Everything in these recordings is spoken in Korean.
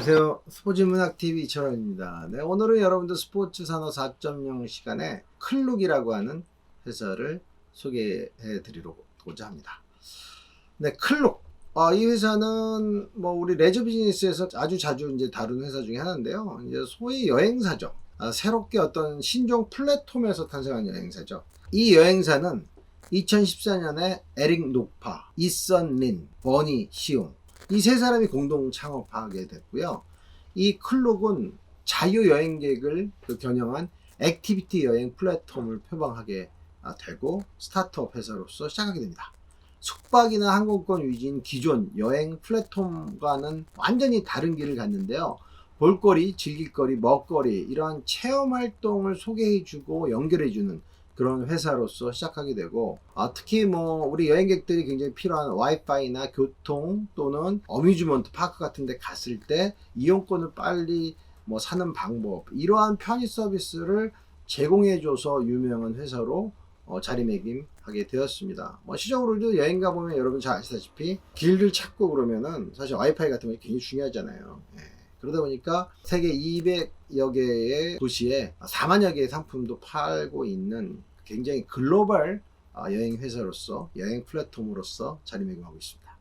안녕하세요. 스포츠문학TV 이철원입니다. 네, 오늘은 여러분들 스포츠 산업 4.0 시간에 클룩이라고 하는 회사를 소개해 드리고자 합니다. 네, 클룩. 이 회사는 뭐 우리 레저 비즈니스에서 아주 자주 이제 다루는 회사 중에 하나인데요. 이제 소위 여행사죠. 새롭게 어떤 신종 플랫폼에서 탄생한 여행사죠. 이 여행사는 2014년에 에릭 노파, 이선 린, 버니 시용 이 세 사람이 공동 창업하게 됐고요. 이 클룩은 자유 여행객을 겨냥한 액티비티 여행 플랫폼을 표방하게 되고 스타트업 회사로서 시작하게 됩니다. 숙박이나 항공권 위주인 기존 여행 플랫폼과는 완전히 다른 길을 갔는데요. 볼거리, 즐길거리, 먹거리 이러한 체험 활동을 소개해주고 연결해주는 그런 회사로서 시작하게 되고 특히 뭐 우리 여행객들이 굉장히 필요한 와이파이나 교통 또는 어뮤즈먼트 파크 같은 데 갔을 때 이용권을 빨리 뭐 사는 방법 이러한 편의 서비스를 제공해줘서 유명한 회사로 자리매김하게 되었습니다. 시적으로도 여행 가보면 여러분 잘 아시다시피 길을 찾고 그러면은 사실 와이파이 같은 게 굉장히 중요하잖아요. 그러다 보니까 세계 200여 개의 도시에 4만여 개의 상품도 팔고 있는 굉장히 글로벌 여행 회사로서 여행 플랫폼으로서 자리매김하고 있습니다.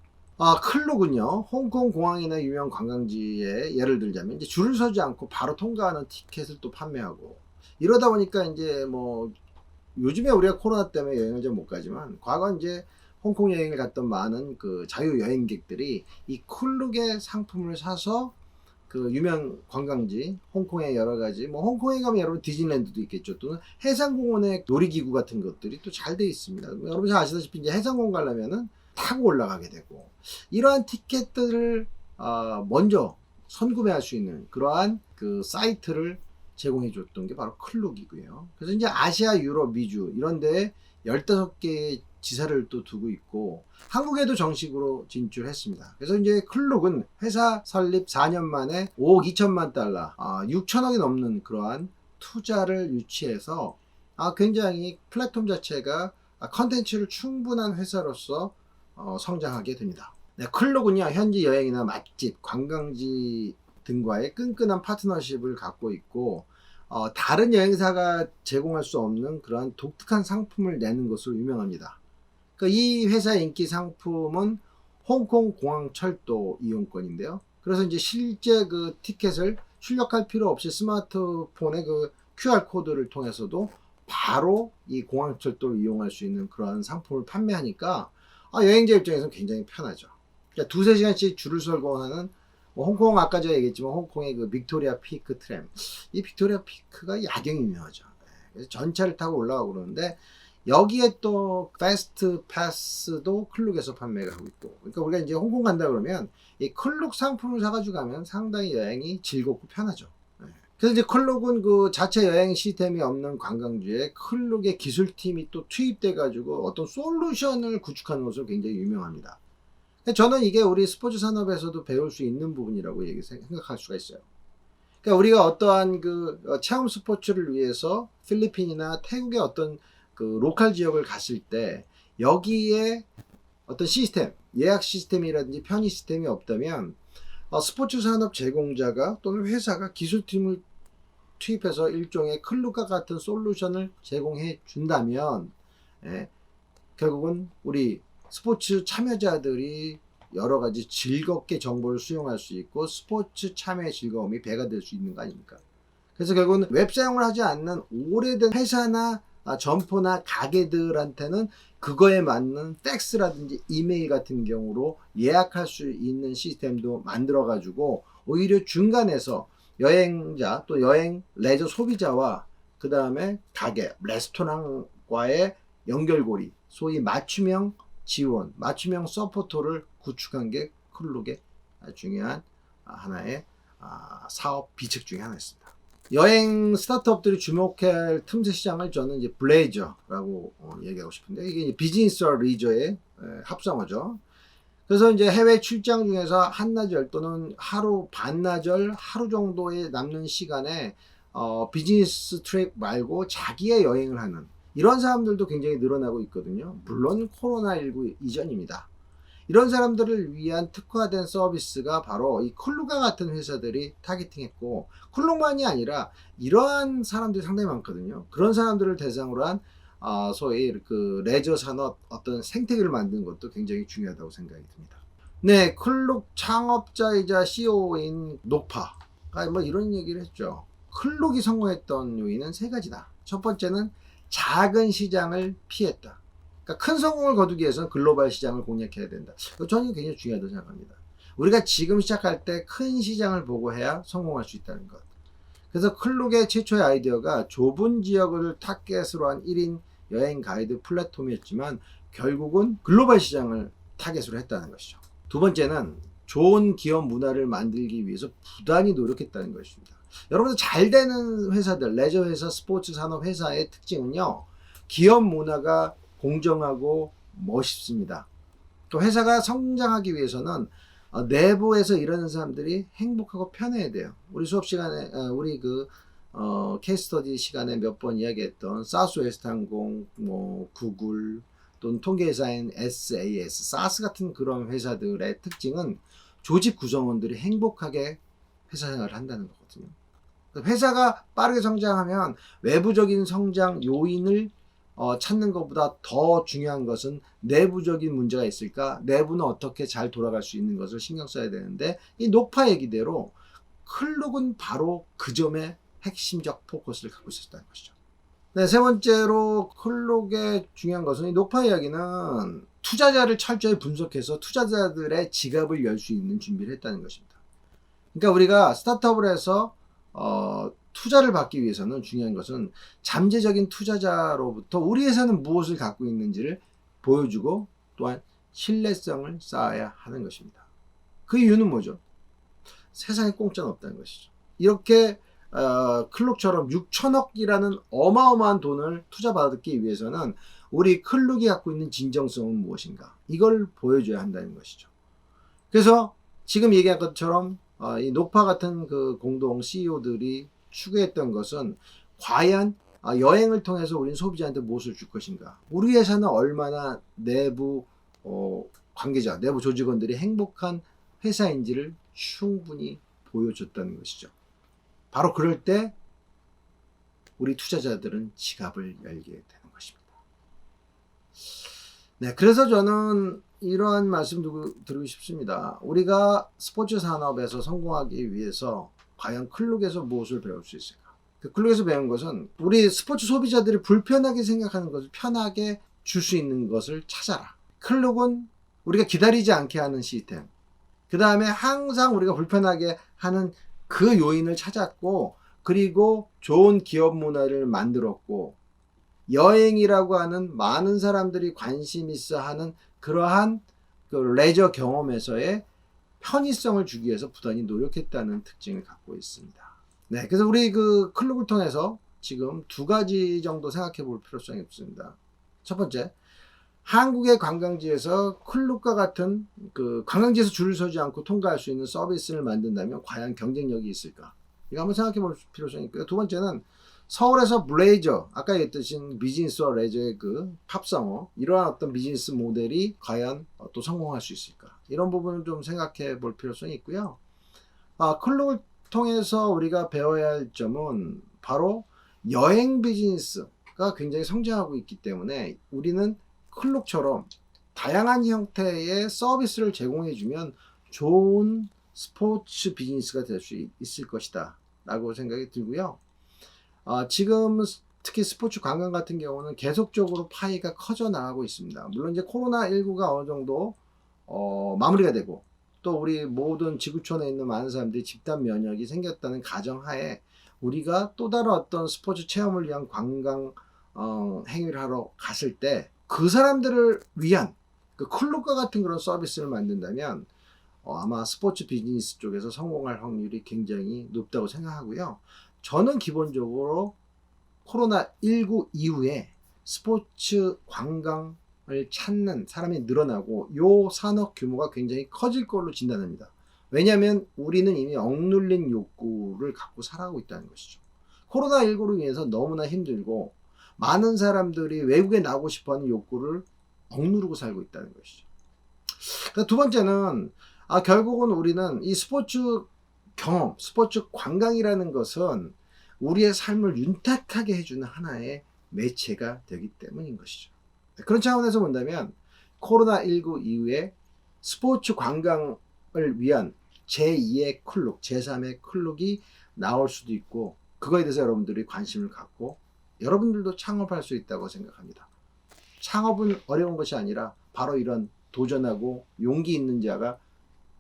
클룩은요, 홍콩 공항이나 유명 관광지에 예를 들자면 이제 줄을 서지 않고 바로 통과하는 티켓을 또 판매하고 이러다 보니까 이제 뭐 요즘에 우리가 코로나 때문에 여행을 좀 못 가지만 과거 이제 홍콩 여행을 갔던 많은 그 자유 여행객들이 이 클룩의 상품을 사서 그 유명 관광지 홍콩의 여러 가지 뭐 홍콩에 가면 여러분 디즈니랜드도 있겠죠. 또는 해상공원의 놀이기구 같은 것들이 또 잘 돼 있습니다. 여러분 잘 아시다시피 이제 해상공원 가려면은 타고 올라가게 되고 이러한 티켓들을 먼저 선구매할 수 있는 그러한 그 사이트를 제공해 줬던 게 바로 클룩이고요. 그래서 이제 아시아, 유럽, 미주 이런 데에 15개의 지사를 또 두고 있고 한국에도 정식으로 진출했습니다. 그래서 이제 클룩은 회사 설립 4년 만에 5억 2천만 달러, 6천억이 넘는 그러한 투자를 유치해서 굉장히 플랫폼 자체가 컨텐츠를 충분한 회사로서 성장하게 됩니다. 네, 클룩은요 현지 여행이나 맛집, 관광지 등과의 끈끈한 파트너십을 갖고 있고 다른 여행사가 제공할 수 없는 그러한 독특한 상품을 내는 것으로 유명합니다. 그러니까 이 회사의 인기 상품은 홍콩 공항 철도 이용권인데요. 그래서 이제 실제 그 티켓을 출력할 필요 없이 스마트폰의 그 QR 코드를 통해서도 바로 이 공항 철도를 이용할 수 있는 그러한 상품을 판매하니까 여행자 입장에서는 굉장히 편하죠. 그러니까 두세 시간씩 줄을 서고 하는 홍콩 아까 제가 얘기했지만 홍콩의 그 빅토리아 피크 트램 이 빅토리아 피크가 야경이 유명하죠. 그래서 전차를 타고 올라가고 그러는데 여기에 또 패스트 패스도 클룩에서 판매가 하고 있고 그러니까 우리가 이제 홍콩 간다 그러면 이 클룩 상품을 사가지고 가면 상당히 여행이 즐겁고 편하죠. 그래서 이제 클룩은 그 자체 여행 시스템이 없는 관광지에 클룩의 기술팀이 또 투입돼 가지고 어떤 솔루션을 구축하는 것으로 굉장히 유명합니다. 저는 이게 우리 스포츠 산업에서도 배울 수 있는 부분이라고 생각할 수가 있어요. 그러니까 우리가 어떠한 그 체험 스포츠를 위해서 필리핀이나 태국의 어떤 그 로컬 지역을 갔을 때 여기에 어떤 시스템, 예약 시스템이라든지 편의 시스템이 없다면 스포츠 산업 제공자가 또는 회사가 기술팀을 투입해서 일종의 클룩과 같은 솔루션을 제공해 준다면 결국은 우리 스포츠 참여자들이 여러 가지 즐겁게 정보를 수용할 수 있고 스포츠 참여의 즐거움이 배가 될 수 있는 거 아닙니까? 그래서 결국은 웹 사용을 하지 않는 오래된 회사나 점포나 가게들한테는 그거에 맞는 팩스라든지 이메일 같은 경우로 예약할 수 있는 시스템도 만들어 가지고 오히려 중간에서 여행자 또 여행 레저 소비자와 그 다음에 가게 레스토랑과의 연결고리 소위 맞춤형 지원, 맞춤형 서포터를 구축한 게 클룩의 중요한 하나의 사업 비책 중에 하나였습니다. 여행 스타트업들이 주목할 틈새 시장을 저는 이제 블레이저라고 얘기하고 싶은데 이게 비즈니스와 리저의 합성어죠. 그래서 이제 해외 출장 중에서 한나절 또는 하루 반나절 하루 정도에 남는 시간에 비즈니스 트립 말고 자기의 여행을 하는 이런 사람들도 굉장히 늘어나고 있거든요. 물론 코로나19 이전입니다. 이런 사람들을 위한 특화된 서비스가 바로 이 클루가 같은 회사들이 타겟팅했고, 클룩만이 아니라 이러한 사람들이 상당히 많거든요. 그런 사람들을 대상으로 한 소위 그 레저 산업 어떤 생태계를 만드는 것도 굉장히 중요하다고 생각이 듭니다. 네, 클룩 창업자이자 CEO인 노파가 뭐 이런 얘기를 했죠. 클룩이 성공했던 요인은 세 가지다. 첫 번째는 작은 시장을 피했다. 그러니까 큰 성공을 거두기 위해서는 글로벌 시장을 공략해야 된다. 저는 굉장히 중요하다고 생각합니다. 우리가 지금 시작할 때 큰 시장을 보고 해야 성공할 수 있다는 것. 그래서 클룩의 최초의 아이디어가 좁은 지역을 타겟으로 한 1인 여행 가이드 플랫폼이었지만 결국은 글로벌 시장을 타겟으로 했다는 것이죠. 두 번째는 좋은 기업 문화를 만들기 위해서 부단히 노력했다는 것입니다. 여러분들 잘 되는 회사들, 레저 회사, 스포츠 산업 회사의 특징은요, 기업 문화가 공정하고 멋있습니다. 또 회사가 성장하기 위해서는 내부에서 일하는 사람들이 행복하고 편해야 돼요. 우리 수업 시간에 우리 케이스 스터디 시간에 몇 번 이야기했던 사스웨스트 항공, 뭐 구글, 또는 통계회사인 SAS, 사스 같은 그런 회사들의 특징은 조직 구성원들이 행복하게 회사 생활을 한다는 거거든요. 회사가 빠르게 성장하면 외부적인 성장 요인을 찾는 것보다 더 중요한 것은 내부적인 문제가 있을까, 내부는 어떻게 잘 돌아갈 수 있는 것을 신경 써야 되는데, 이 노파 얘기대로 클룩은 바로 그 점에 핵심적 포커스를 갖고 있었다는 것이죠. 네, 세 번째로 클룩의 중요한 것은, 이 노파 이야기는 투자자를 철저히 분석해서 투자자들의 지갑을 열 수 있는 준비를 했다는 것입니다. 그러니까 우리가 스타트업을 해서 투자를 받기 위해서는 중요한 것은 잠재적인 투자자로부터 우리 회사는 무엇을 갖고 있는지를 보여주고 또한 신뢰성을 쌓아야 하는 것입니다. 그 이유는 뭐죠? 세상에 공짜는 없다는 것이죠. 이렇게 클룩처럼 6천억이라는 어마어마한 돈을 투자받기 위해서는 우리 클룩이 갖고 있는 진정성은 무엇인가, 이걸 보여줘야 한다는 것이죠. 그래서 지금 얘기한 것처럼 이 노파 같은 그 공동 CEO들이 추구했던 것은, 과연 여행을 통해서 우리는 소비자한테 무엇을 줄 것인가, 우리 회사는 얼마나 내부 관계자, 내부 조직원들이 행복한 회사인지를 충분히 보여줬다는 것이죠. 바로 그럴 때 우리 투자자들은 지갑을 열게 되는 것입니다. 네, 그래서 저는 이러한 말씀 드리고 싶습니다. 우리가 스포츠 산업에서 성공하기 위해서 과연 클룩에서 무엇을 배울 수 있을까? 그 클룩에서 배운 것은, 우리 스포츠 소비자들이 불편하게 생각하는 것을 편하게 줄 수 있는 것을 찾아라. 클룩은 우리가 기다리지 않게 하는 시스템, 그 다음에 항상 우리가 불편하게 하는 그 요인을 찾았고, 그리고 좋은 기업 문화를 만들었고, 여행이라고 하는 많은 사람들이 관심 있어 하는 그러한 그 레저 경험에서의 편의성을 주기 위해서 부단히 노력했다는 특징을 갖고 있습니다. 네, 그래서 우리 그 클룩을 통해서 지금 두 가지 정도 생각해 볼 필요성이 있습니다. 첫 번째, 한국의 관광지에서 클룩과 같은 그 관광지에서 줄을 서지 않고 통과할 수 있는 서비스를 만든다면 과연 경쟁력이 있을까? 이거 한번 생각해 볼 필요성이 있고요. 두 번째는, 서울에서 블레이저, 아까 얘기했듯이 비즈니스와 레저의 그 합성어, 이러한 어떤 비즈니스 모델이 과연 또 성공할 수 있을까? 이런 부분을 좀 생각해 볼 필요성이 있고요. 클룩을 통해서 우리가 배워야 할 점은 바로 여행 비즈니스가 굉장히 성장하고 있기 때문에 우리는 클룩처럼 다양한 형태의 서비스를 제공해주면 좋은 스포츠 비즈니스가 될 수 있을 것이다 라고 생각이 들고요. 지금 특히 스포츠 관광 같은 경우는 계속적으로 파이가 커져 나가고 있습니다. 물론 이제 코로나19가 어느 정도 마무리가 되고, 또 우리 모든 지구촌에 있는 많은 사람들이 집단 면역이 생겼다는 가정하에 우리가 또 다른 어떤 스포츠 체험을 위한 관광 행위를 하러 갔을 때 그 사람들을 위한 그 클룩과 같은 그런 서비스를 만든다면 아마 스포츠 비즈니스 쪽에서 성공할 확률이 굉장히 높다고 생각하고요. 저는 기본적으로 코로나19 이후에 스포츠 관광을 찾는 사람이 늘어나고 요 산업 규모가 굉장히 커질 걸로 진단합니다. 왜냐하면 우리는 이미 억눌린 욕구를 갖고 살아가고 있다는 것이죠. 코로나19로 인해서 너무나 힘들고 많은 사람들이 외국에 나오고 싶어하는 욕구를 억누르고 살고 있다는 것이죠. 두 번째는 결국은 우리는 이 스포츠 경험, 스포츠 관광이라는 것은 우리의 삶을 윤택하게 해주는 하나의 매체가 되기 때문인 것이죠. 그런 차원에서 본다면 코로나19 이후에 스포츠 관광을 위한 제2의 클룩, 제3의 클룩이 나올 수도 있고, 그거에 대해서 여러분들이 관심을 갖고 여러분들도 창업할 수 있다고 생각합니다. 창업은 어려운 것이 아니라 바로 이런 도전하고 용기 있는 자가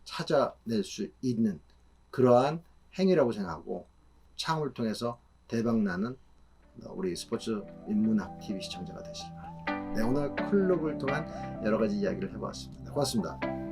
찾아낼 수 있는 그러한 행위라고 생각하고, 창업을 통해서 대박나는 우리 스포츠 인문학 TV 시청자가 되시기 바랍니다. 네, 오늘 클럽을 통한 여러 가지 이야기를 해보았습니다. 고맙습니다.